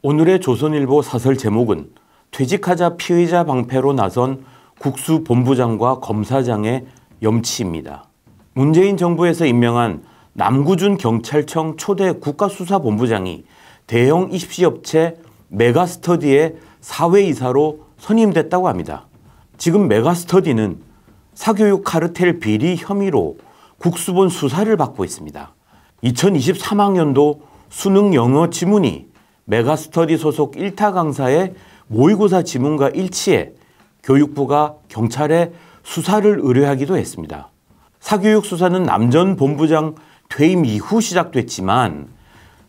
오늘의 조선일보 사설 제목은 퇴직하자 피의자 방패로 나선 국수본부장과 검사장의 염치입니다. 문재인 정부에서 임명한 남구준 경찰청 초대 국가수사본부장이 대형 입시업체 메가스터디의 사회이사로 선임됐다고 합니다. 지금 메가스터디는 사교육 카르텔 비리 혐의로 국수본 수사를 받고 있습니다. 2023학년도 수능 영어 지문이 메가스터디 소속 1타 강사의 모의고사 지문과 일치해 교육부가 경찰에 수사를 의뢰하기도 했습니다. 사교육 수사는 남 전 본부장 퇴임 이후 시작됐지만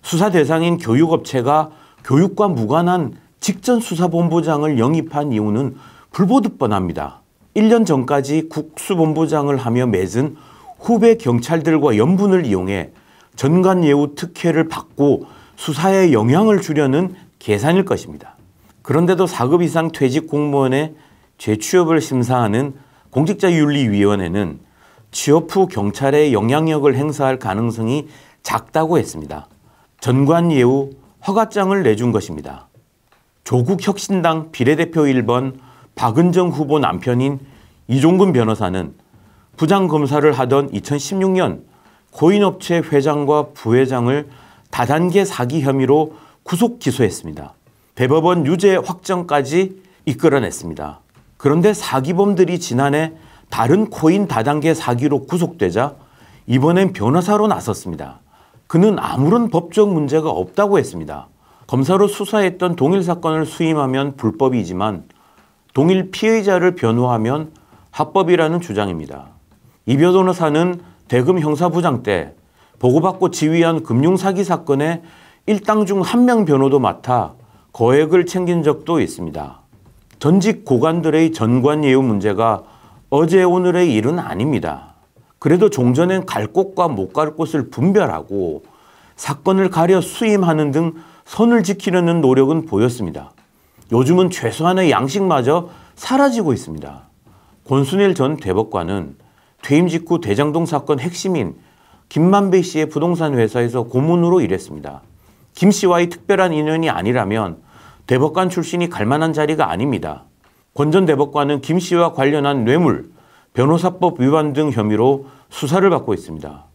수사 대상인 교육업체가 교육과 무관한 직전 수사본부장을 영입한 이유는 불보듯 뻔합니다. 1년 전까지 국수본부장을 하며 맺은 후배 경찰들과 연분을 이용해 전관예우 특혜를 받고 수사에 영향을 주려는 계산일 것입니다. 그런데도 4급 이상 퇴직 공무원의 재취업을 심사하는 공직자윤리위원회는 취업 후 경찰에 영향력을 행사할 가능성이 작다고 했습니다. 전관예우 허가장을 내준 것입니다. 조국 혁신당 비례대표 1번 박은정 후보 남편인 이종근 변호사는 부장검사를 하던 2016년 코인업체 회장과 부회장을 다단계 사기 혐의로 구속 기소했습니다. 대법원 유죄 확정까지 이끌어냈습니다. 그런데 사기범들이 지난해 다른 코인 다단계 사기로 구속되자 이번엔 변호사로 나섰습니다. 그는 아무런 법적 문제가 없다고 했습니다. 검사로 수사했던 동일 사건을 수임하면 불법이지만 동일 피해자를 변호하면 합법이라는 주장입니다. 이 변호사는 대검 형사부장 때 보고받고 지휘한 금융사기 사건의 일당 중 한 명 변호도 맡아 거액을 챙긴 적도 있습니다. 전직 고관들의 전관예우 문제가 어제 오늘의 일은 아닙니다. 그래도 종전엔 갈 곳과 못 갈 곳을 분별하고 사건을 가려 수임하는 등 선을 지키려는 노력은 보였습니다. 요즘은 최소한의 양식마저 사라지고 있습니다. 권순일 전 대법관은 퇴임 직후 대장동 사건 핵심인 김만배 씨의 부동산 회사에서 고문으로 일했습니다. 김 씨와의 특별한 인연이 아니라면 대법관 출신이 갈 만한 자리가 아닙니다. 권 전 대법관은 김 씨와 관련한 뇌물, 변호사법 위반 등 혐의로 수사를 받고 있습니다.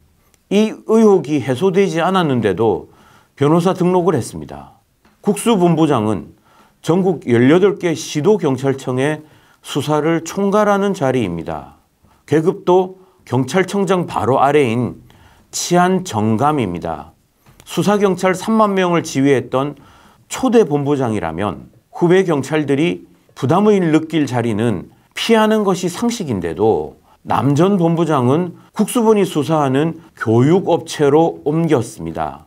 이 의혹이 해소되지 않았는데도 변호사 등록을 했습니다. 국수본부장은 전국 18개 시도경찰청의 수사를 총괄하는 자리입니다. 계급도 경찰청장 바로 아래인 치안정감입니다. 수사경찰 3만 명을 지휘했던 초대 본부장이라면 후배 경찰들이 부담을 느낄 자리는 피하는 것이 상식인데도 남 전 본부장은 국수본이 수사하는 교육업체로 옮겼습니다.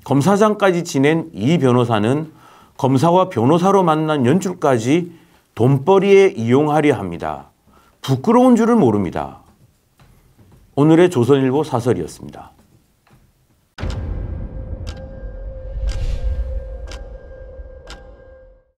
검사장까지 지낸 이 변호사는 검사와 변호사로 만난 연줄까지 돈벌이에 이용하려 합니다. 부끄러운 줄을 모릅니다. 오늘의 조선일보 사설이었습니다.